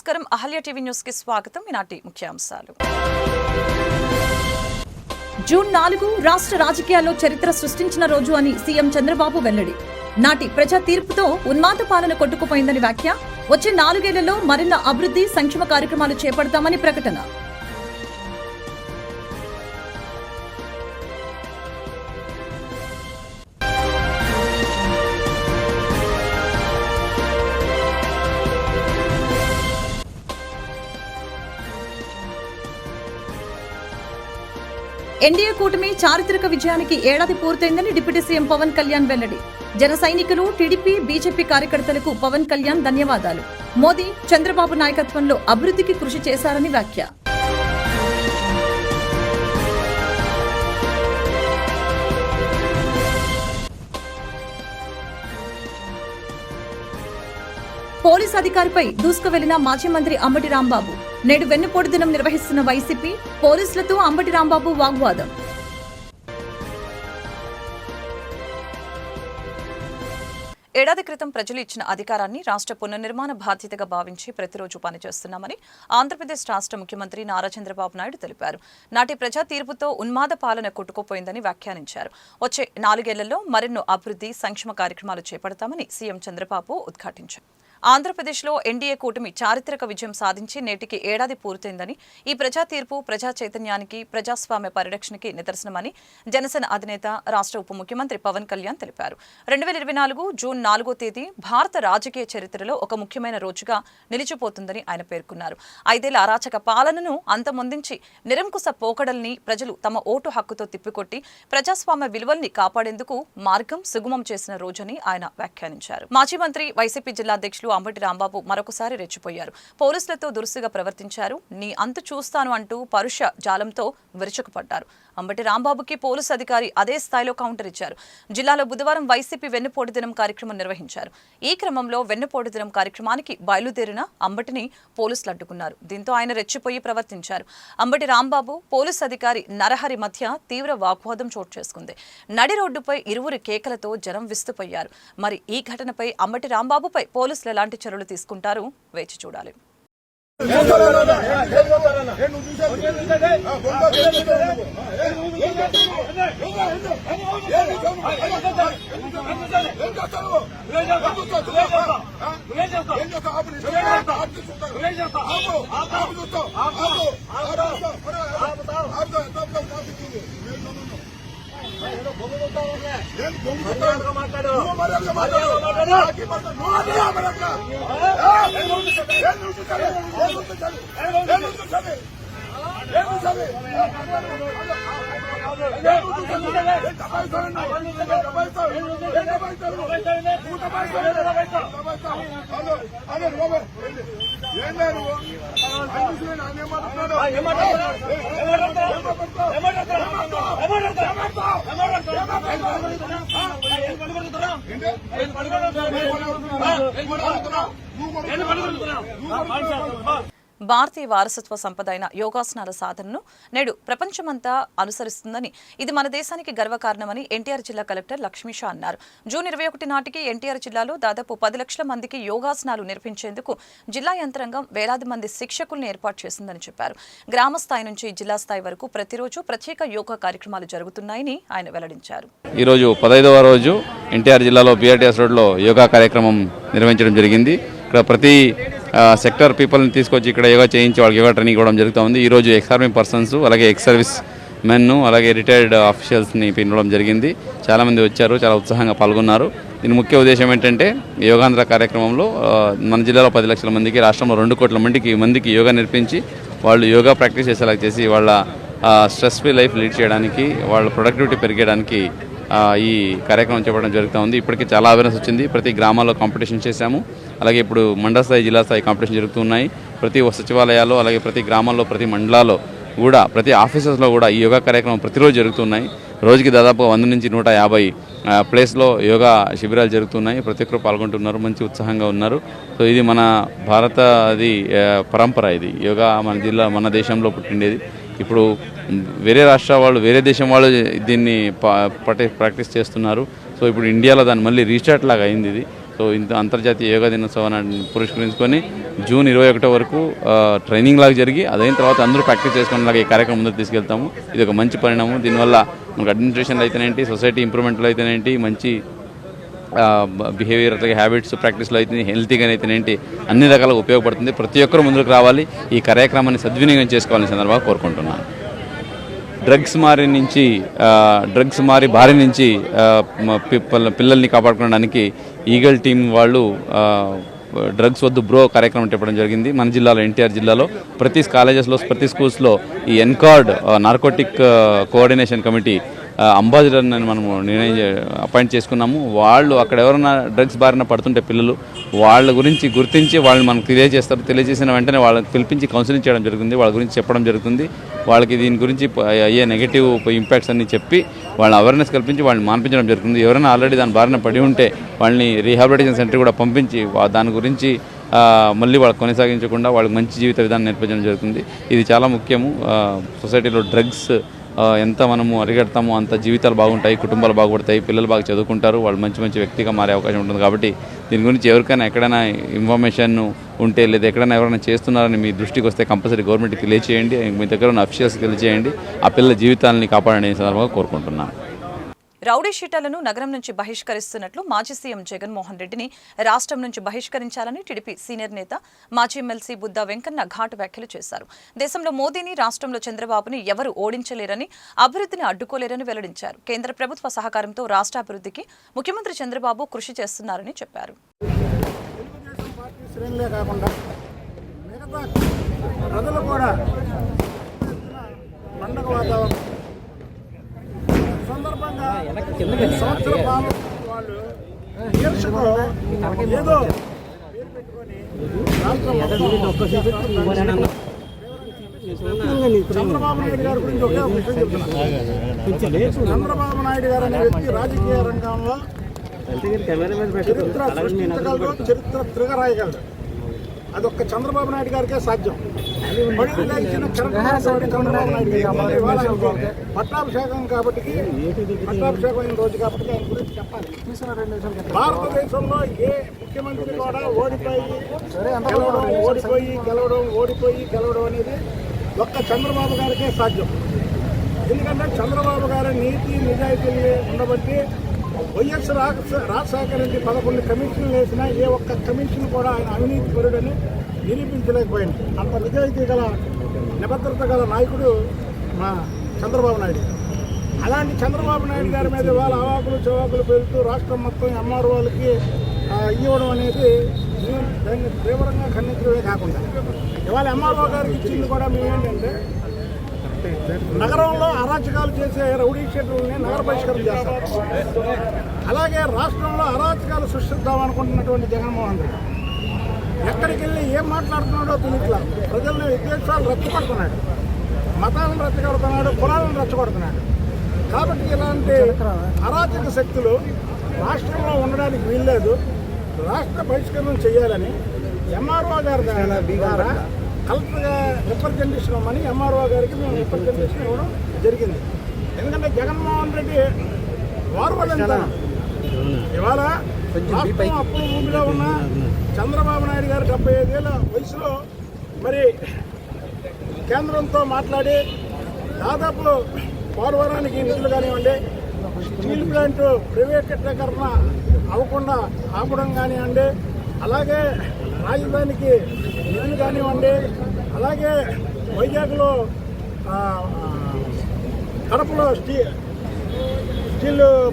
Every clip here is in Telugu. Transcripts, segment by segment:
నమస్కారం అహల్య టీవీ న్యూస్ కి స్వాగతం. ఈనాటి ముఖ్యాంశాలు. జూన్ 4 రాష్ట్ర రాజకీయాల్లో చరిత్ర సృష్టించిన రోజు అని సీఎం చంద్రబాబు వెల్లడి. నాటి ప్రజా తీర్పుతో ఉన్మాద పాలన కొట్టుకుపోయిందని వ్యాఖ్య. వచ్చే 4 ఏళ్లలో మరిన్న అభివృద్ధి సంక్షేమ కార్యక్రమాలు చేపడతామని ప్రకటన. ఎన్డీఏ కూటమి చారిత్రక విజయానికి ఏడాది పూర్తయిందని డిప్యూటీ సీఎం పవన్ కళ్యాణ్ వెల్లడి. జన సైనికులు, టీడీపీ, బీజేపీ కార్యకర్తలకు పవన్ కళ్యాణ్ ధన్యవాదాలు. మోదీ, చంద్రబాబు నాయకత్వంలో అభివృద్ధికి కృషి చేశారని వ్యాఖ్య. పోలీస్ అధికారిపై దూసుకు వెళ్లిన మాజీ మంత్రి అంబటి రాంబాబు. నేడు వెన్నుపోటు దినం నిర్వహిస్తున్న వైసీపీ, పోలీసులతో అంబటి రాంబాబు వాగ్వాదం. ఏడాది క్రితం ప్రజలు ఇచ్చిన అధికారాన్ని రాష్ట్ర పునర్నిర్మాణ బాధ్యతగా భావించి ప్రతిరోజు పనిచేస్తున్నామని ఆంధ్రప్రదేశ్ రాష్ట్ర ముఖ్యమంత్రి నారా చంద్రబాబు నాయుడు తెలిపారు. నాటి ప్రజా తీర్పుతో ఉన్మాద పాలన కొట్టుకుపోయిందని వ్యాఖ్యానించారు. వచ్చే 4 ఏళ్లలో మరెన్నో అభివృద్ధి సంక్షేమ కార్యక్రమాలు చేపడతామని సీఎం చంద్రబాబు ఉద్ఘాటించారు. ఆంధ్రప్రదేశ్లో ఎన్డీఏ కూటమి చారిత్రక విజయం సాధించి నేటికి ఏడాది పూర్తయిందని, ఈ ప్రజా తీర్పు ప్రజా చైతన్యానికి, ప్రజాస్వామ్య పరిరక్షణకి నిదర్శనమని జనసేన అధినేత రాష్ట్ర ఉప ముఖ్యమంత్రి పవన్ కళ్యాణ్ తెలిపారు. 2024 జూన్ 4వ తేదీ భారత రాజకీయ చరిత్రలో ఒక ముఖ్యమైన రోజుగా నిలిచిపోతుందని ఆయన పేర్కొన్నారు. 5 ఏళ్ల అరాచక పాలనను అంతమొందించి నిరంకుశ పోకడల్ని ప్రజలు తమ ఓటు హక్కుతో తిప్పికొట్టి ప్రజాస్వామ్య విలువల్ని కాపాడేందుకు మార్గం సుగమం చేసిన రోజని ఆయన వ్యాఖ్యానించారు. మాజీ మంత్రి, వైసీపీ జిల్లా అధ్యక్షులు అంబటి రాంబాబు మరొకసారి రెచ్చిపోయారు. పోలీసులతో దురుసుగా ప్రవర్తించారు, నీ అంతు చూస్తాను అంటూ పరుష జాలంతో విరుచుకుపడ్డారు. అంబటి రాంబాబుకి పోలీసు అధికారి అదే స్థాయిలో కౌంటర్ ఇచ్చారు. జిల్లాలో బుధవారం వైసీపీ వెన్నుపోటు దినం కార్యక్రమం నిర్వహించారు. ఈ క్రమంలో వెన్నుపోటు దినం కార్యక్రమానికి బయలుదేరిన అంబటిని పోలీసులు అడ్డుకున్నారు. దీంతో ఆయన రెచ్చిపోయి ప్రవర్తించారు. అంబటి రాంబాబు, పోలీసు అధికారి నరహరి మధ్య తీవ్ర వాగ్వాదం చోటు చేసుకుంది. నడి రోడ్డుపై ఇరువురి కేకలతో జనం విస్తుపోయారు. మరి ఈ ఘటనపై అంబటి రాంబాబుపై పోలీసులు ఎలాంటి చర్యలు తీసుకుంటారు వేచి చూడాలి. భారతీయ వారసత్వ సంపద అయిన యోగాసనాల సాధనను నేడు ప్రపంచమంతా అనుసరిస్తుందని, ఇది మన దేశానికి గర్వకారణమని ఎన్టీఆర్ జిల్లా కలెక్టర్ లక్ష్మీషా అన్నారు. జూన్ 21 నాటికి ఎన్టీఆర్ జిల్లాలో దాదాపు 10 లక్షల మందికి యోగాసనాలు నేర్పించేందుకు జిల్లా యంత్రాంగం వేలాది మంది శిక్షకులను ఏర్పాటు చేసిందని చెప్పారు. గ్రామ స్థాయి నుంచి జిల్లా స్థాయి వరకు ప్రతిరోజు ప్రత్యేక యోగా కార్యక్రమాలు జరుగుతున్నాయని ఆయన వెల్లడించారు. ఈ రోజు 15వ రోజు ఎన్టీఆర్ జిల్లాలో బీఆర్టీఎస్ రోడ్లో యోగా కార్యక్రమం నిర్వహించడం జరిగింది. ఇక్కడ ప్రతి సెక్టర్ పీపుల్ని తీసుకొచ్చి ఇక్కడ యోగా చేయించి వాళ్ళకి యోగా ట్రైనింగ్ ఇవ్వడం జరుగుతూ ఉంది. ఈరోజు ఎక్స్ ఆర్మీ పర్సన్స్, అలాగే ఎక్స్ సర్వీస్ మెన్, అలాగే రిటైర్డ్ ఆఫీషియల్స్ని పిలవడం జరిగింది. చాలామంది వచ్చారు, చాలా ఉత్సాహంగా పాల్గొన్నారు. దీని ముఖ్య ఉద్దేశం ఏంటంటే యోగాంధ్ర కార్యక్రమంలో మన జిల్లాలో 10 లక్షల మందికి, రాష్ట్రంలో 2 కోట్ల మందికి యోగా నేర్పించి వాళ్ళు యోగా ప్రాక్టీస్ చేసేలా చేసి వాళ్ళ స్ట్రెస్ ఫ్రీ లైఫ్ లీడ్ చేయడానికి, వాళ్ళ ప్రొడక్టివిటీ పెరిగడానికి ఈ కార్యక్రమం చేపట్టడం జరుగుతూ ఉంది. ఇప్పటికీ చాలా అవేర్నెస్ వచ్చింది. ప్రతి గ్రామాల్లో కాంపిటీషన్ చేశాము. అలాగే ఇప్పుడు మండల స్థాయి, జిల్లా స్థాయి కాంపిటీషన్ జరుగుతున్నాయి. ప్రతి సచివాలయాల్లో, అలాగే ప్రతి గ్రామాల్లో, ప్రతి మండలాల్లో కూడా, ప్రతి ఆఫీసెస్లో కూడా ఈ యోగా కార్యక్రమం ప్రతిరోజు జరుగుతున్నాయి. రోజుకి దాదాపు 100 నుంచి 150 ప్లేస్లో యోగా శిబిరాలు జరుగుతున్నాయి. ప్రతి ఒక్కరు పాల్గొంటున్నారు, మంచి ఉత్సాహంగా ఉన్నారు. సో ఇది మన భారతది పరంపర. ఇది యోగా మన దేశంలో పుట్టిండేది. ఇప్పుడు వేరే రాష్ట్ర వాళ్ళు, వేరే దేశం వాళ్ళు దీన్ని ప్రాక్టీస్ చేస్తున్నారు. సో ఇప్పుడు ఇండియాలో దాన్ని మళ్ళీ రీస్టార్ట్ లాగా అయింది. ఇది సో ఇంత అంతర్జాతీయ యోగా దినోత్సవాన్ని పురస్కరించుకొని జూన్ 21 వరకు ట్రైనింగ్ లాగా జరిగి అదైన తర్వాత అందరూ ప్రాక్టీస్ చేసుకునేలాగా ఈ కార్యక్రమం ముందుకు తీసుకెళ్తాము. ఇది ఒక మంచి పరిణామం. దీనివల్ల మనకు అడ్మినిస్ట్రేషన్లో అయితేనేంటి, సొసైటీ ఇంప్రూవ్మెంట్లో అయితేనేంటి, మంచి బిహేవియర్ అట్లాగే హ్యాబిట్స్ ప్రాక్టీస్లో అయితే హెల్తీగా అయితేనేంటి అన్ని రకాలుగా ఉపయోగపడుతుంది. ప్రతి ఒక్కరూ ముందుకు రావాలి, ఈ కార్యక్రమాన్ని సద్వినియోగం చేసుకోవాలని సందర్భంగా కోరుకుంటున్నాను. డ్రగ్స్ మారి బారి నుంచి పిల్లల్ని కాపాడుకోవడానికి ఈగల్ టీం వాళ్ళు డ్రగ్స్ వద్దు బ్రో కార్యక్రమం చెప్పడం జరిగింది. మన జిల్లాలో ఎన్టీఆర్ జిల్లాలో ప్రతి కాలేజెస్లో, ప్రతి స్కూల్స్లో ఈ ఎన్కార్డ్ నార్కోటిక్ కోఆర్డినేషన్ కమిటీ అంబాసిడర్ని మనము అపాయింట్ చేసుకున్నాము. వాళ్ళు అక్కడ ఎవరైనా డ్రగ్స్ బారిన పడుతుంటే పిల్లలు వాళ్ళ గురించి గుర్తించి వాళ్ళని మనకు తెలియజేస్తారు. తెలియజేసిన వెంటనే వాళ్ళకి పిలిపించి కౌన్సిలింగ్ చేయడం జరుగుతుంది, వాళ్ళ గురించి చెప్పడం జరుగుతుంది. వాళ్ళకి దీని గురించి అయ్యే నెగిటివ్ ఇంపాక్ట్స్ అన్ని చెప్పి వాళ్ళని అవేర్నెస్ కల్పించి వాళ్ళని మాన్పించడం జరుగుతుంది. ఎవరైనా ఆల్రెడీ దాని బారిన పడి ఉంటే వాళ్ళని రీహాబిలిటేషన్ సెంటర్ కూడా పంపించి దాని గురించి మళ్ళీ వాళ్ళకి కొనసాగించకుండా వాళ్ళకి మంచి జీవిత విధానం నేర్పించడం జరుగుతుంది. ఇది చాలా ముఖ్యము. సొసైటీలో డ్రగ్స్ ఎంత మనము అరిగడతామో అంత జీవితాలు బాగుంటాయి, కుటుంబాలు బాగుపడతాయి, పిల్లలు బాగా చదువుకుంటారు, వాళ్ళు మంచి మంచి వ్యక్తిగా మారే అవకాశం ఉంటుంది. కాబట్టి దీని గురించి ఎవరికైనా ఎక్కడైనా ఇన్ఫర్మేషన్ ఉంటే లేదా ఎక్కడైనా ఎవరైనా చేస్తున్నారని మీ దృష్టికి వస్తే కంపల్సరీ గవర్నమెంట్కి తెలియజేయండి, మీ దగ్గర ఉన్న అఫీషియల్స్కి తెలియజేయండి. ఆ పిల్లల జీవితాలని కాపాడని సందర్భంగా కోరుకుంటున్నాను. రౌడీ షీటర్లను నగరం నుంచి బహిష్కరిస్తున్నట్లు మాజీ సీఎం జగన్మోహన్ రెడ్డిని రాష్ట్రం నుంచి బహిష్కరించాలని టీడీపీ సీనియర్ నేత మాజీ ఎమ్మెల్సీ బుద్దా వెంకన్న ఘాటు వ్యాఖ్యలు చేశారు. దేశంలో మోదీని, రాష్ట్రంలో చంద్రబాబుని ఎవరు ఓడించలేరని, అభివృద్ధిని అడ్డుకోలేరని వెల్లడించారు. కేంద్ర ప్రభుత్వ సహకారంతో రాష్ట్ర అభివృద్ధికి ముఖ్యమంత్రి చంద్రబాబు కృషి చేస్తున్నారని చెప్పారు. సందర్భంగా సంవత్సర పాలన వాళ్ళు ఈర్షకు ఏదో పేరు పెట్టుకొని చంద్రబాబు నాయుడు గారి గురించి ఒకే విషయం చెప్తున్నారు. చంద్రబాబు నాయుడు గారు అనే వ్యక్తి రాజకీయ రంగంలో చరిత్ర సృష్టించగలరు, చరిత్ర తిరగరాయగలరు. అదొక్క చంద్రబాబు నాయుడు గారికే సాధ్యం. చంద్రబాబు నాయుడు పట్టాభిషేకం కాబట్టి, పట్టాభిషేకం అయిన రోజు కాబట్టి ఆయన గురించి చెప్పాలి. భారతదేశంలో ఏ ముఖ్యమంత్రి కూడా ఓడిపోయి గెలవడం అనేది ఒక్క చంద్రబాబు గారికే సాధ్యం. ఎందుకంటే చంద్రబాబు గారి నీతి నిజాయితీలు ఉండబట్టి వైఎస్ రాజశేఖర రెడ్డి 11 కమిషన్లు వేసినా ఏ ఒక్క కమిషన్ కూడా ఆయన అవినీతి పరుడని నిరూపించలేకపోయింది. అంత నిజాయితీ గల, నిబద్ధత గల నాయకుడు మా చంద్రబాబు నాయుడు. అలాంటి చంద్రబాబు నాయుడు గారి మీద వాళ్ళ అవాకులు చవాకులు పెరుగుతూ రాష్ట్రం మొత్తం ఎంఆర్ వాళ్ళకి ఇవ్వడం అనేది దాన్ని తీవ్రంగా ఖండించడమే కాకుండా ఇవాళ ఎంఆర్ఓ గారికి ఇచ్చింది కూడా మేమేంటంటే నగరంలో అరాచకాలు చేసే రౌడీ షీటర్లని నగర బహిష్కరణ చేస్తాం. అలాగే రాష్ట్రంలో అరాచకాలు సృష్టిద్దామనుకుంటున్నటువంటి జగన్మోహన్ రెడ్డి ఎక్కడికి వెళ్ళి ఏం మాట్లాడుతున్నాడో తెలియట్లా. ప్రజల్ని విద్వేషాలు రెచ్చగొడుతున్నాడు, మతాలను రెచ్చగొడుతున్నాడు, కులాలను రెచ్చగొడుతున్నాడు. కాబట్టి ఇలాంటి అరాచక శక్తులు రాష్ట్రంలో ఉండడానికి వీల్లేదు. రాష్ట్ర బహిష్కరణ చేయాలని ఎంఆర్ఓ గారి ద్వారా కలెక్టర్గా రిప్రజెంటేషన్ ఇవ్వమని ఎంఆర్ఓ గారికి మేము రిప్రజెంటేషన్ ఇవ్వడం జరిగింది. ఎందుకంటే జగన్మోహన్ రెడ్డి వారు వాళ్ళంతా ఇవాళ రాష్ట్రం అప్పుల భూమిలో ఉన్న చంద్రబాబు నాయుడు గారు 75 ఏళ్ళ వయసులో మరి కేంద్రంతో మాట్లాడి దాదాపు పోలవరానికి నిధులు కానివ్వండి, స్టీల్ ప్లాంట్ ప్రైవేటీకరణ అవ్వకుండా ఆపడం కానివ్వండి, అలాగే రాజధానికి నిధులు కానివ్వండి, అలాగే వైజాగ్లో కడపలో స్టీల్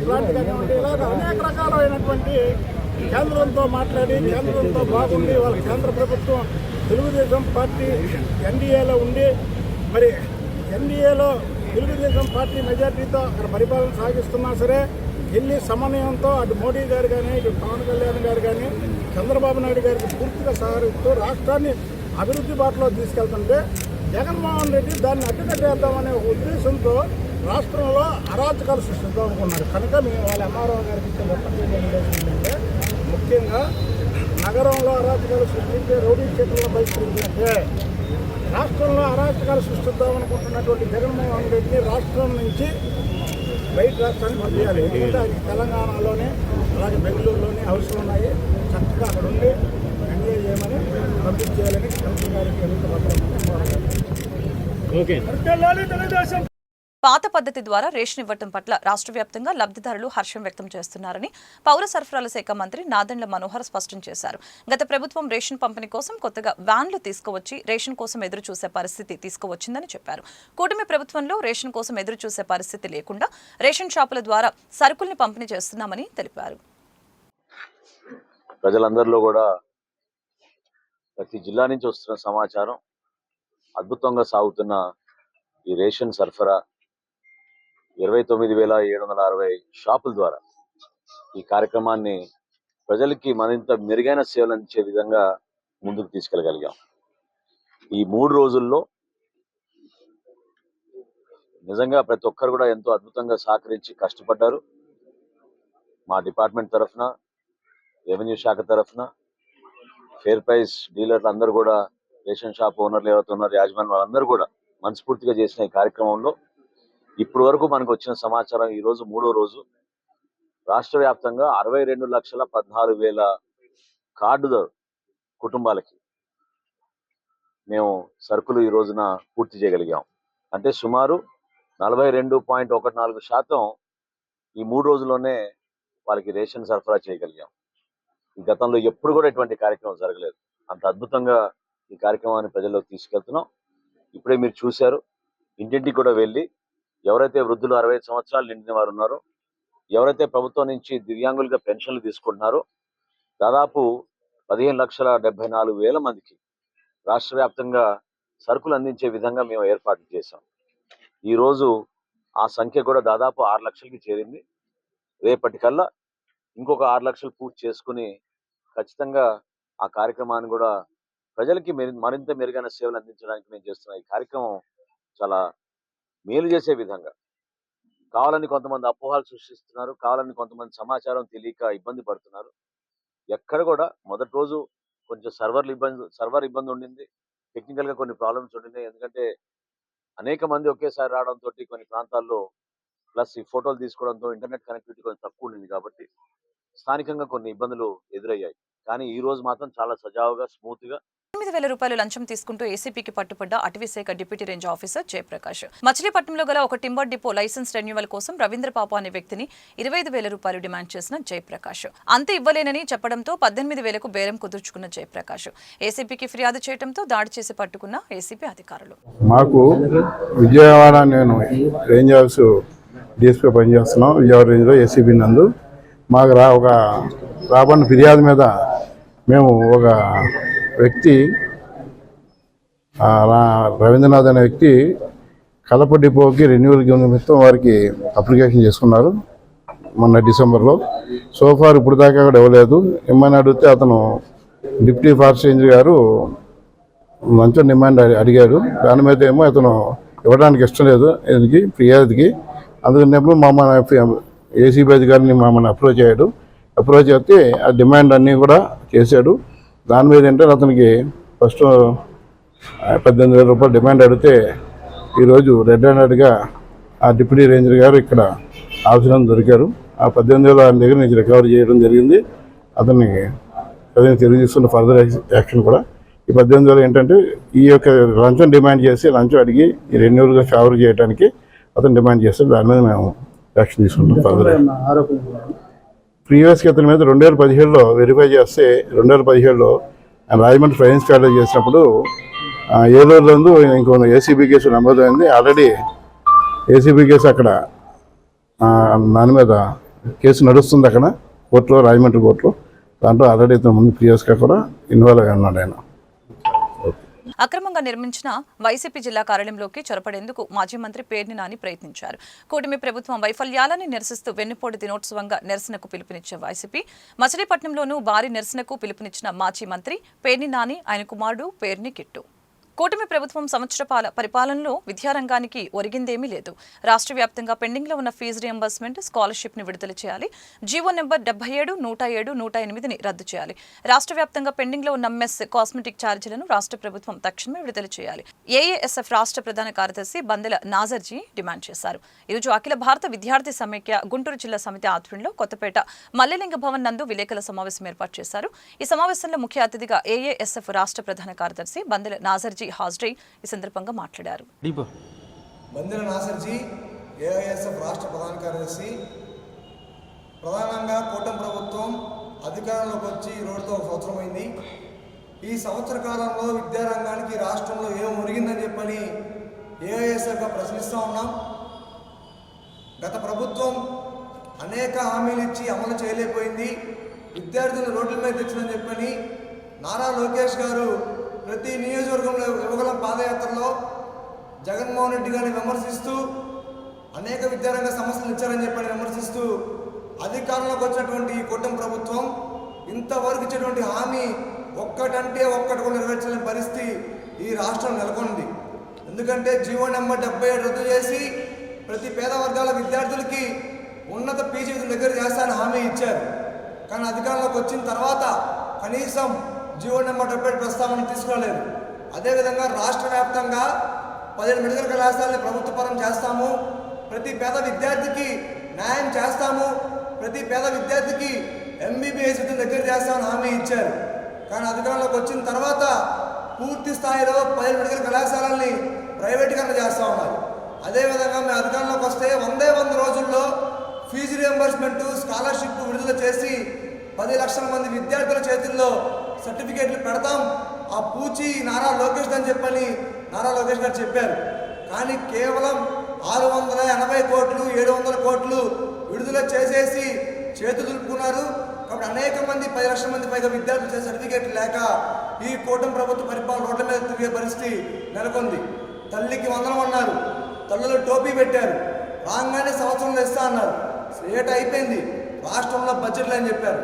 ప్లాంట్ కానివ్వండి, ఇలాగ అనేక రకాలైనటువంటి కేంద్రంతో మాట్లాడి కేంద్రంతో బాగుండి వాళ్ళ కేంద్ర ప్రభుత్వం తెలుగుదేశం పార్టీ ఎన్డీఏలో ఉండి మరి ఎన్డీఏలో తెలుగుదేశం పార్టీ మెజార్టీతో అక్కడ పరిపాలన సాగిస్తున్నా సరే ఎన్ని సమన్వయంతో అటు మోడీ గారు కానీ, ఇటు పవన్ కళ్యాణ్ గారు కానీ చంద్రబాబు నాయుడు గారికి పూర్తిగా సహకరిస్తూ రాష్ట్రాన్ని అభివృద్ధి బాటలో తీసుకెళ్తుంటే జగన్మోహన్ రెడ్డి దాన్ని అడ్డుకట్టేద్దామనే ఉద్దేశంతో రాష్ట్రంలో అరాచకాలు సృష్టిద్దాం అనుకున్నారు. కనుక మేము వాళ్ళ ఎంఆర్ఓ గారికి ఇచ్చే ఏంటంటే ముఖ్యంగా నగరంలో అరాచకాలు సృష్టించే రౌడీ షీటర్లను బహిష్కరించినట్టే రాష్ట్రంలో అరాచకాలు సృష్టిద్దామనుకుంటున్నటువంటి జగన్మోహన్ రెడ్డిని రాష్ట్రం నుంచి బయట రాష్ట్రాన్ని పంపించాలి. ఎందుకంటే అది తెలంగాణలోనే అలాగే బెంగళూరులోనే హౌస్లు ఉన్నాయి. చక్కగా అక్కడ ఉండి ఎంజాయ్ చేయమని పంపించేయాలని కమిటీ గారికి తెలుగుదేశం. పాత పద్ధతి ద్వారా రేషన్ ఇవ్వటం పట్ల రాష్ట్ర వ్యాప్తంగా లబ్ధిదారులు హర్షం వ్యక్తం చేస్తున్నారని పౌర సరఫరాల శాఖ మంత్రి నాదెండ్ల మనోహర్ స్పష్టం చేశారు. గత ప్రభుత్వం రేషన్ పంపిణీ కోసం కొత్తగా వ్యాన్లు తీసుకువచ్చి రేషన్ కోసం ఎదురు చూసే పరిస్థితి తీసుకువచ్చిందని చెప్పారు. కూటమి ప్రభుత్వంలో రేషన్ కోసం ఎదురు చూసే పరిస్థితి లేకుండా రేషన్ షాపుల ద్వారా సరుకుల్ని పంపిణీ చేస్తున్నామని తెలిపారు. ప్రజలందరిలో కూడా ప్రతి జిల్లా నుంచి వస్తున్న సమాచారం అద్భుతంగా సాగుతున్న ఈ రేషన్ సరఫరా 29,760 షాపుల ద్వారా ఈ కార్యక్రమాన్ని ప్రజలకి మరింత మెరుగైన సేవలు అందించే విధంగా ముందుకు తీసుకెళ్ళగలిగాం. ఈ 3 రోజుల్లో నిజంగా ప్రతి ఒక్కరు కూడా ఎంతో అద్భుతంగా సహకరించి కష్టపడ్డారు. మా డిపార్ట్మెంట్ తరఫున, రెవెన్యూ శాఖ తరఫున, ఫేర్ ప్రైస్ డీలర్లు అందరూ కూడా, రేషన్ షాప్ ఓనర్లు ఎవరైతే ఉన్నారు, యాజమాన్యం వాళ్ళందరూ కూడా మనస్ఫూర్తిగా చేసిన ఈ కార్యక్రమంలో ఇప్పటి వరకు మనకు వచ్చిన సమాచారం ఈ రోజు 3వ రోజు రాష్ట్ర వ్యాప్తంగా 62,14,000 కార్డుదారు కుటుంబాలకి మేము సరుకులు ఈ రోజున పూర్తి చేయగలిగాం. అంటే సుమారు 42.14% ఈ 3 రోజుల్లోనే వాళ్ళకి రేషన్ సరఫరా చేయగలిగాం. ఈ గతంలో ఎప్పుడు కూడా ఇటువంటి కార్యక్రమం జరగలేదు. అంత అద్భుతంగా ఈ కార్యక్రమాన్ని ప్రజల్లోకి తీసుకెళ్తున్నాం. ఇప్పుడే మీరు చూశారు, ఇంటింటికి కూడా వెళ్ళి ఎవరైతే వృద్ధులు 65 సంవత్సరాలు నిండిన వారు ఉన్నారో, ఎవరైతే ప్రభుత్వం నుంచి దివ్యాంగులుగా పెన్షన్లు తీసుకుంటున్నారో, దాదాపు 15,74,000 మందికి రాష్ట్ర వ్యాప్తంగా సరుకులు అందించే విధంగా మేము ఏర్పాట్లు చేశాం. ఈరోజు ఆ సంఖ్య కూడా దాదాపు 6 లక్షలకి చేరింది. రేపటికల్లా ఇంకొక 6 లక్షలు పూర్తి చేసుకుని ఖచ్చితంగా ఆ కార్యక్రమాన్ని కూడా ప్రజలకి మరింత మెరుగైన సేవలు అందించడానికి మేము చేస్తున్న ఈ కార్యక్రమం చాలా మేలు చేసే విధంగా. కావాలని కొంతమంది అపోహలు సృష్టిస్తున్నారు, కావాలని కొంతమంది సమాచారం తెలియక ఇబ్బంది పడుతున్నారు. ఎక్కడ కూడా మొదటి రోజు కొంచెం సర్వర్ ఇబ్బంది ఉండింది, టెక్నికల్గా కొన్ని ప్రాబ్లమ్స్ ఉండినాయి. ఎందుకంటే అనేక మంది ఒకేసారి రావడంతో కొన్ని ప్రాంతాల్లో ప్లస్ ఈ ఫోటోలు తీసుకోవడంతో ఇంటర్నెట్ కనెక్టివిటీ కొంచెం తక్కువ ఉండింది కాబట్టి స్థానికంగా కొన్ని ఇబ్బందులు ఎదురయ్యాయి. కానీ ఈ రోజు మాత్రం చాలా సజావుగా, స్మూత్గా 8,000 రూపాయలు లంచం తీసుకుంటూ ఏసీపీకి పట్టుబడ్డ అటవీశాఖ డిప్యూటీ రేంజ్ ఆఫీసర్ జయప్రకాష్. మచిలీపట్నంలో గల ఒక టింబర్ డిపో లైసెన్స్ రెన్యువల్ కోసం రవీంద్రబాబు అనే వ్యక్తిని 25,000 రూపాయలు డిమాండ్ చేసిన జయప్రకాష్ అంతే ఇవ్వలేనని చెప్పడంతో 18,000కు బేరం కుదుర్చుకున్న జయప్రకాష్ ఏసీపీకి ఫిర్యాదు చేయడంతో దాడి చేసి పట్టుకున్న ఏసీపీ అధికారులు. మాకు విజయవాడ, నేను రేంజ్ హౌస్ డిఎస్పీ పనిచేస్తున్నాం. విజయవాడ రేంజ్లో ఏసీబీ నందు మాకు రాబడిన ఫిర్యాదు మీద మేము ఒక వ్యక్తి, రవీంద్రనాథ్ అనే వ్యక్తి కలప డిపోకి రెన్యూవల్ నిమిత్తం వారికి అప్లికేషన్ చేసుకున్నారు మొన్న డిసెంబర్లో. సోఫార్ ఇప్పుడు దాకా కూడా ఇవ్వలేదు. ఏమని అడిగితే అతను డిప్యూటీ ఫారెస్ట్ రేంజర్ గారు మంచి డిమాండ్ అడిగాడు. దాని మీద ఏమో అతను ఇవ్వడానికి ఇష్టం లేదు ఫిర్యాదుకి. అందుకనేమో మమ్మల్ని ఏసీబీ అధికారిని మమ్మల్ని అప్రోచ్ అయ్యాడు. అప్రోచ్ అయితే ఆ డిమాండ్ అన్నీ కూడా చేశాడు. దాని మీద ఏంటంటే అతనికి ఫస్ట్ 18,000 రూపాయలు డిమాండ్ అడిగితే ఈరోజు రెడ్ హ్యాండెడ్గా ఆ డిప్యూటీ రేంజర్ గారు ఇక్కడ ఆఫీసులో దొరికారు. ఆ 18,000 ఆయన దగ్గర నుంచి రికవరీ చేయడం జరిగింది. అతనికి తెలియజేస్తున్న ఫర్దర్ యాక్షన్ కూడా ఈ 18,000 ఏంటంటే ఈ యొక్క లంచం డిమాండ్ చేసి లంచం అడిగి ఈ రెన్యూవల్గా ఫేవర్ చేయడానికి అతను డిమాండ్ చేస్తే దాని మీద మేము యాక్షన్ తీసుకుంటాం. ఫర్దర్ ప్రీవియస్గా అతని మీద 2017లో వెరిఫై చేస్తే 2017లో రాజమండ్రి ఫైనాన్స్ కాలేజ్ చేసినప్పుడు ఏలూరులో ఇంకో ఏసీబీ కేసు నమోదైంది. ఆల్రెడీ ఏసీబీ కేసు అక్కడ దాని మీద కేసు నడుస్తుంది అక్కడ కోర్టులో, రాజమండ్రి కోర్టులో. దాంట్లో ఆల్రెడీ ఇతను ముందు ప్రీవియస్గా కూడా ఇన్వాల్వ్ అయి ఉన్నాడు ఆయన. అక్రమంగా నిర్మించిన వైసీపీ జిల్లా కార్యాలయంలోకి చొరపడేందుకు మాజీ మంత్రి పేర్ని నాని ప్రయత్నించారు. కూటమి ప్రభుత్వం వైఫల్యాలని నిరసిస్తూ వెన్నుపోటు దినోత్సవంగా నిరసనకు పిలుపునిచ్చే వైసీపీ మచిలీపట్నంలోనూ భారీ నిరసనకు పిలుపునిచ్చిన మాజీ మంత్రి పేర్ని నాని, ఆయన కుమారుడు పేర్ని కిట్టు. కూటమి ప్రభుత్వం సంవత్సర పరిపాలనలో విద్యారంగానికి ఒరిగిందేమీ లేదు. రాష్ట్ర వ్యాప్తంగా పెండింగ్లో ఉన్న ఫీజు రియంబర్స్మెంట్, స్కాలర్షిప్ ని విడుదల చేయాలి. జీవో నెంబర్ 77, 107, 108ని రద్దు చేయాలి. రాష్ట్ర వ్యాప్తంగా పెండింగ్లో ఉన్న మెస్, కాస్మెటిక్ ఛార్జీలను రాష్ట్ర ప్రభుత్వం తక్షణమే విడుదల చేయాలి. ఏఏఎస్ఎఫ్ రాష్ట్ర ప్రధాన కార్యదర్శి బందెల నాజర్జీ డిమాండ్ చేశారు. ఈరోజు అఖిల భారత విద్యార్థి సమైక్య గుంటూరు జిల్లా సమితి ఆధ్వర్యంలో కొత్తపేట మల్లెలింగ భవన్ నందు విలేకరుల సమావేశం ఏర్పాటు చేశారు. ఈ సమావేశంలో ముఖ్య అతిథిగా ఏఏఎస్ఎఫ్ రాష్ట్ర ప్రధాన కార్యదర్శి బందెల నాజర్జీ హాజరై ఈ సందర్భంగా మాట్లాడారు. బందెల నాసర్జీ ఏఐఎస్ఎఫ్ రాష్ట్ర ప్రధాన కార్యదర్శి. ప్రధానంగా కూటమి ప్రభుత్వం అధికారంలోకి వచ్చి ఈ రోజుతో ఒక సంవత్సరం అయింది. ఈ సంవత్సర కాలంలో విద్యారంగానికి రాష్ట్రంలో ఏం ఒరిగిందని చెప్పని ఏఐఎస్ఎఫ్గా ప్రశ్నిస్తూ ఉన్నాం. గత ప్రభుత్వం అనేక హామీలు ఇచ్చి అమలు చేయలేకపోయింది. విద్యార్థులను రోడ్ల మీద తెచ్చిందని చెప్పని నారా లోకేష్ గారు ప్రతి నియోజకవర్గంలో యువగలం పాదయాత్రలో జగన్మోహన్ రెడ్డి గారిని విమర్శిస్తూ అనేక విద్యారంగ సమస్యలు ఇచ్చారని చెప్పని విమర్శిస్తూ అధికారంలోకి వచ్చినటువంటి ఈ కూటమి ప్రభుత్వం ఇంతవరకు ఇచ్చేటువంటి హామీ ఒక్కటంటే ఒక్కటి కూడా నెరవేర్చలేని పరిస్థితి ఈ రాష్ట్రం నెలకొంది. ఎందుకంటే జీవో నెంబర్ 77 రద్దు చేసి ప్రతి పేద వర్గాల విద్యార్థులకి ఉన్నత పీజీ దగ్గర చేస్తానని హామీ ఇచ్చారు. కానీ అధికారంలోకి వచ్చిన తర్వాత కనీసం జీవో నెంబర్ 77 ప్రస్తావన తీసుకురాలేదు. అదేవిధంగా రాష్ట్ర వ్యాప్తంగా 17 మెడికల్ కళాశాలని ప్రభుత్వ పరం చేస్తాము, ప్రతి పేద విద్యార్థికి న్యాయం చేస్తాము, ప్రతి పేద విద్యార్థికి ఎంబీబీఎస్ దగ్గర చేస్తామని హామీ ఇచ్చారు. కానీ అధికారంలోకి వచ్చిన తర్వాత పూర్తి స్థాయిలో 17 మెడికల్ కళాశాలల్ని ప్రైవేటీకరణ చేస్తూ ఉన్నారు. అదేవిధంగా మేము అధికారంలోకి వస్తే 100 రోజుల్లో ఫీజు రియంబర్స్మెంట్, స్కాలర్షిప్ విడుదల చేసి 10 లక్షల మంది విద్యార్థుల చేతుల్లో సర్టిఫికేట్లు పెడతాం. ఆ పూచి నారా లోకేష్ అని చెప్పని నారా లోకేష్ గారు చెప్పారు. కానీ కేవలం 680 కోట్లు 700 కోట్లు విడుదల చేసేసి చేతులు దులుపుకున్నారు. కాబట్టి అనేక మంది 10 లక్షల మంది పైగా విద్యార్థులు సర్టిఫికేట్లు లేక ఈ కూటమి ప్రభుత్వ పరిపాలన రోడ్ల మీద తిరిగే పరిస్థితి నెలకొంది. తల్లికి వందనం అన్నారు, తల్లులు టోపీ పెట్టారు, రాగానే సంవత్సరంలో ఇస్తా అన్నారు. ఏట అయిపోయింది, రాష్ట్రంలో బడ్జెట్లు అని చెప్పారు.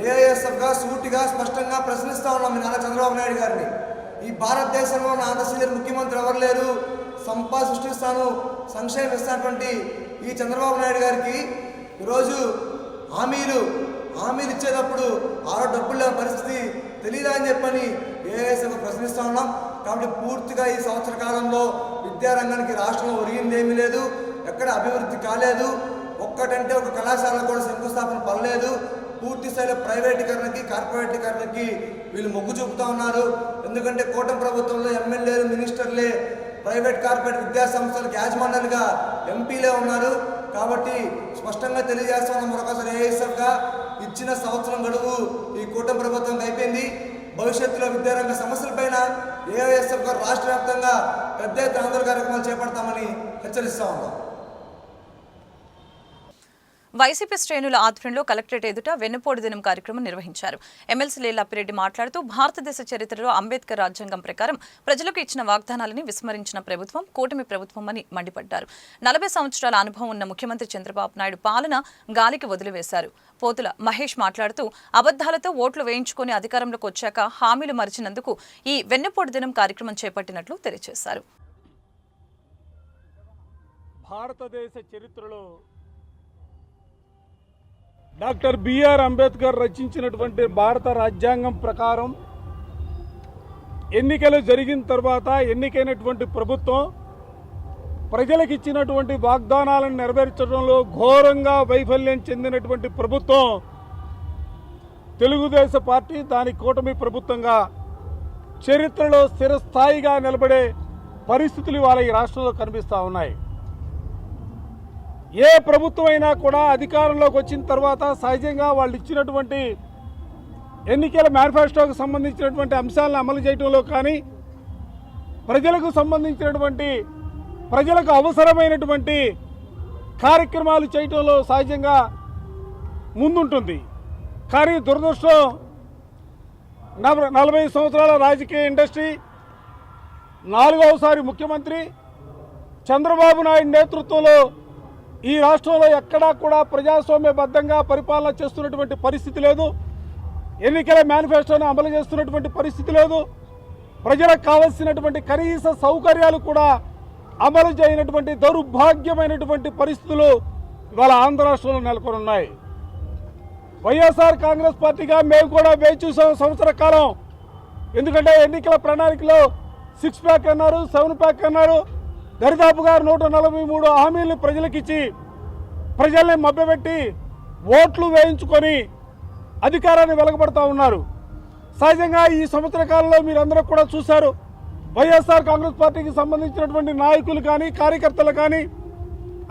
ఏఐఎస్ఎఫ్గా సూటిగా స్పష్టంగా ప్రశ్నిస్తూ ఉన్నాం మీ నారా చంద్రబాబు నాయుడు గారిని. ఈ భారతదేశంలో నా అంత సీనియర్ ముఖ్యమంత్రి ఎవరు లేరు, సంపద సృష్టిస్తాను, సంక్షేమం ఇస్తానటువంటి ఈ చంద్రబాబు నాయుడు గారికి ఈరోజు హామీలు ఇచ్చేటప్పుడు ఆరో డబ్బులు లేని పరిస్థితి తెలియదా అని చెప్పని ఏఐఎస్ఎఫ్ ప్రశ్నిస్తూ ఉన్నాం. కాబట్టి పూర్తిగా ఈ సంవత్సర కాలంలో విద్యారంగానికి రాష్ట్రంలో ఒరిగిందేమీ లేదు, ఎక్కడ అభివృద్ధి కాలేదు. ఒక్కటంటే ఒక కళాశాల కూడా శంకుస్థాపన పడలేదు. పూర్తి స్థాయిలో ప్రైవేటీకరణకి, కార్పొరేటీకరణకి వీళ్ళు మొగ్గు చూపుతూ ఉన్నారు. ఎందుకంటే కూటమి ప్రభుత్వంలో ఎమ్మెల్యేలు, మినిస్టర్లే ప్రైవేట్ కార్పొరేట్ విద్యా సంస్థలకు యాజమాన్యాలుగా ఎంపీలే ఉన్నారు. కాబట్టి స్పష్టంగా తెలియజేస్తున్నాం మరొకసారి ఏఐఎస్ఎఫ్గా ఇచ్చిన సంవత్సరం గడువు ఈ కూటమి ప్రభుత్వం అయిపోయింది. భవిష్యత్తులో విద్యారంగ సమస్యలపైన ఏఐఎస్ఎఫ్గా రాష్ట్ర వ్యాప్తంగా పెద్ద ఎత్తున ఆందోళన కార్యక్రమాలు చేపడతామని హెచ్చరిస్తూ ఉన్నాం. వైసీపీ శ్రేణుల ఆధ్వర్యంలో కలెక్టరేట్ ఎదుట వెన్నుపోటు దినం కార్యక్రమం నిర్వహించారు. ఎమ్మెల్సీ లేలాపిరెడ్డి మాట్లాడుతూ భారతదేశ చరిత్రలో అంబేద్కర్ రాజ్యాంగం ప్రకారం ప్రజలకు ఇచ్చిన వాగ్దానాలని విస్మరించిన ప్రభుత్వం కూటమి ప్రభుత్వం అని మండిపడ్డారు. 40 సంవత్సరాల అనుభవం ఉన్న ముఖ్యమంత్రి చంద్రబాబు నాయుడు పాలన గాలికి వదిలివేశారు. పోతుల మహేష్ మాట్లాడుతూ అబద్దాలతో ఓట్లు వేయించుకుని అధికారంలోకి వచ్చాక హామీలు మరిచినందుకు ఈ వెన్నుపోటు దినం కార్యక్రమం చేపట్టినట్లు తెలియజేశారు. భారతదేశ చరిత్రలో డాక్టర్ బిఆర్ అంబేద్కర్ రచించినటువంటి భారత రాజ్యాంగం ప్రకారం ఎన్నికలు జరిగిన తర్వాత ఎన్నికైనటువంటి ప్రభుత్వం ప్రజలకు ఇచ్చినటువంటి వాగ్దానాలను నెరవేర్చడంలో ఘోరంగా వైఫల్యం చెందినటువంటి ప్రభుత్వం తెలుగుదేశం పార్టీ, దాని కూటమి ప్రభుత్వంగా చరిత్రలో స్థిరస్థాయిగా నిలబడే పరిస్థితులు ఇవాళ ఈ రాష్ట్రంలో కనిపిస్తూ ఉన్నాయి. ఏ ప్రభుత్వం అయినా కూడా అధికారంలోకి వచ్చిన తర్వాత సహజంగా వాళ్ళు ఇచ్చినటువంటి ఎన్నికల మేనిఫెస్టోకు సంబంధించినటువంటి అంశాలను అమలు చేయడంలో కానీ, ప్రజలకు సంబంధించినటువంటి ప్రజలకు అవసరమైనటువంటి కార్యక్రమాలు చేయడంలో సహజంగా ముందుంటుంది. కానీ దురదృష్టం 40 సంవత్సరాల రాజకీయ ఇండస్ట్రీ, 4వసారి ముఖ్యమంత్రి చంద్రబాబు నాయుడు నేతృత్వంలో ఈ రాష్ట్రంలో ఎక్కడా కూడా ప్రజాస్వామ్యబద్ధంగా పరిపాలన చేస్తున్నటువంటి పరిస్థితి లేదు. ఎన్నికల మేనిఫెస్టోను అమలు చేస్తున్నటువంటి పరిస్థితి లేదు. ప్రజలకు కావలసినటువంటి కనీస సౌకర్యాలు కూడా అమలు చేయనటువంటి దౌర్భాగ్యమైనటువంటి పరిస్థితులు ఇవాళ ఆంధ్ర రాష్ట్రంలో నెలకొని ఉన్నాయి. వైఎస్ఆర్ కాంగ్రెస్ పార్టీగా మేము కూడా వేచి చూసాం సంవత్సర కాలం. ఎందుకంటే ఎన్నికల ప్రణాళికలో 6 ప్యాక్ అన్నారు, 7 ప్యాక్ అన్నారు. దరిదాపుగా 143 హామీలను ప్రజలకు ఇచ్చి ప్రజల్ని మభ్యపెట్టి ఓట్లు వేయించుకొని అధికారాన్ని వెలగబడతా ఉన్నారు. సహజంగా ఈ సంవత్సర కాలంలో మీరందరూ కూడా చూశారు, వైఎస్ఆర్ కాంగ్రెస్ పార్టీకి సంబంధించినటువంటి నాయకులు కానీ కార్యకర్తలు కానీ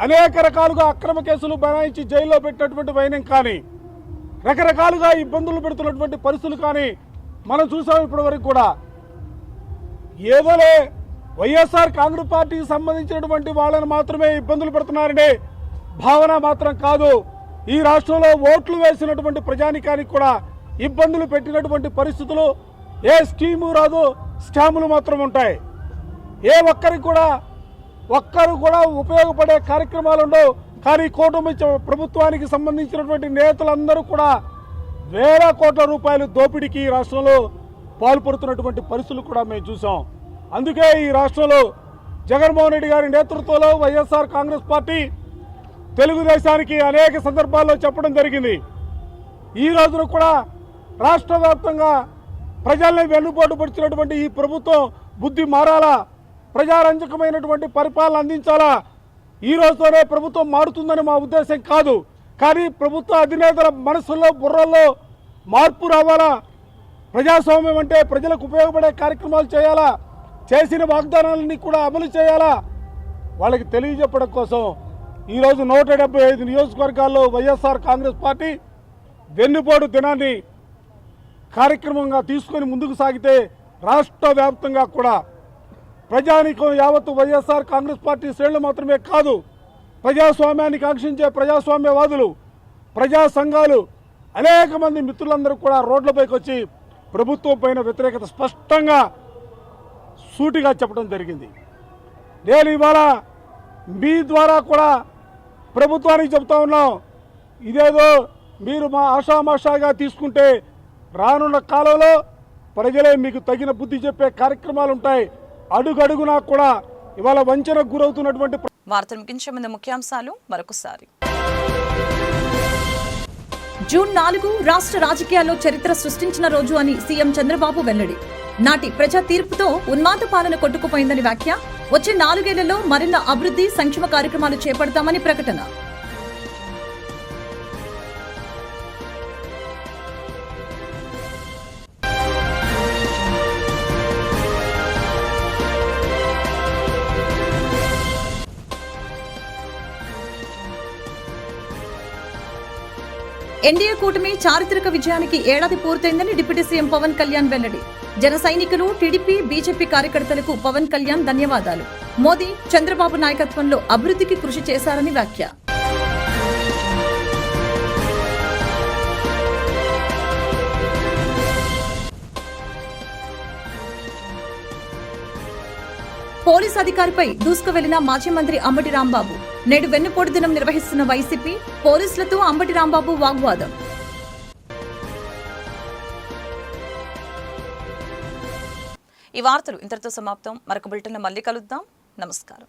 అనేక రకాలుగా అక్రమ కేసులు బనాయించి జైల్లో పెట్టినటువంటి వైనం కానీ రకరకాలుగా ఇబ్బందులు పెడుతున్నటువంటి పరిస్థితులు కానీ మనం చూసాం. ఇప్పటి వరకు కూడా ఏదోలే వైఎస్ఆర్ కాంగ్రెస్ పార్టీకి సంబంధించినటువంటి వాళ్ళని మాత్రమే ఇబ్బందులు పెడుతున్నారనే భావన మాత్రం కాదు. ఈ రాష్ట్రంలో ఓట్లు వేసినటువంటి ప్రజానికానికి కూడా ఇబ్బందులు పెట్టినటువంటి పరిస్థితులు, ఏ స్కీము రాదు, స్కాములు మాత్రం ఉంటాయి. ఏ ఒక్కరు కూడా ఉపయోగపడే కార్యక్రమాలు ఉండవు. కానీ కూటమి ప్రభుత్వానికి సంబంధించినటువంటి నేతలందరూ కూడా వేల కోట్ల రూపాయలు దోపిడీకి ఈ రాష్ట్రంలో పాల్పడుతున్నటువంటి పరిస్థితులు కూడా మేము చూసాం. అందుకే ఈ రాష్ట్రంలో జగన్మోహన్ రెడ్డి గారి నేతృత్వంలో వైఎస్ఆర్ కాంగ్రెస్ పార్టీ తెలుగుదేశానికి అనేక సందర్భాల్లో చెప్పడం జరిగింది. ఈ రోజున కూడా రాష్ట్ర వ్యాప్తంగా ప్రజల్ని వెన్నుపోటు పడిచినటువంటి ఈ ప్రభుత్వం బుద్ధి మారాలా, ప్రజారంజకమైనటువంటి పరిపాలన అందించాలా. ఈ రోజుతోనే ప్రభుత్వం మారుతుందని మా ఉద్దేశం కాదు. కానీ ప్రభుత్వ అధినేతల మనసుల్లో బుర్రల్లో మార్పు రావాలా. ప్రజాస్వామ్యం అంటే ప్రజలకు ఉపయోగపడే కార్యక్రమాలు చేయాలా, చేసిన వాగ్దానాలన్నీ కూడా అమలు చేయాలా, వాళ్ళకి తెలియజెప్పడం కోసం ఈరోజు 175 నియోజకవర్గాల్లో వైఎస్ఆర్ కాంగ్రెస్ పార్టీ వెన్నుపోటు దినాన్ని కార్యక్రమంగా తీసుకొని ముందుకు సాగితే రాష్ట్ర వ్యాప్తంగా కూడా ప్రజానీకం యావత్తు వైఎస్ఆర్ కాంగ్రెస్ పార్టీ శ్రేణులు మాత్రమే కాదు, ప్రజాస్వామ్యాన్ని కాంక్షించే ప్రజాస్వామ్యవాదులు, ప్రజా సంఘాలు, అనేక మంది మిత్రులందరూ కూడా రోడ్లపైకి వచ్చి ప్రభుత్వం పైన వ్యతిరేకత స్పష్టంగా సూటిగా చెప్పడం జరిగింది. నేను ఇవాళ మీ ద్వారా కూడా ప్రభుత్వానికి చెప్తా ఉన్నాం, ఇదేదో మీరు మా ఆషామాషాగా తీసుకుంటే రానున్న కాలంలో ప్రజలే మీకు తగిన బుద్ధి చెప్పే కార్యక్రమాలు ఉంటాయి. అడుగడుగునా కూడా ఇవాళ వంచనకు గురవుతున్నటువంటి వార్తలు ముగించే ముందు ముఖ్యాంశాలు మరొకసారి. జూన్ 4 రాష్ట్ర రాజకీయాల్లో చరిత్ర సృష్టించిన రోజు అని సీఎం చంద్రబాబు వెల్లడి. నాటి ప్రజా తీర్పుతో ఉన్మాద పాలన కొట్టుకుపోయిందని వ్యాఖ్య. వచ్చే 4 ఏళ్లలో మరిన్న అభివృద్ధి సంక్షేమ కార్యక్రమాలు చేపడతామని ప్రకటన. ఎన్డీఏ కూటమి చారిత్రక విజయానికి ఏడాది పూర్తయిందని డిప్యూటీ సీఎం పవన్ కళ్యాణ్ వెల్లడి. జన సైనికులు, టీడీపీ, బీజేపీ కార్యకర్తలకు పవన్ కళ్యాణ్ ధన్యవాదాలు. మోదీ, చంద్రబాబు నాయకత్వంలో అభివృద్ధికి కృషి చేశారని వ్యాఖ్య. పోలీస్ అధికారిపై దూసుకు వెళ్లిన మాజీ మంత్రి అంబటి రాంబాబు. నేడు వెన్నుపోటు దినం నిర్వహిస్తున్న వైసీపీ, పోలీసులతో అంబటి రాంబాబు వాగ్వాదం. ఈ వార్తలు ఇంతటితో సమాప్తం. మరొక బులెటిన్లో మళ్ళీ కలుద్దాం. నమస్కారం.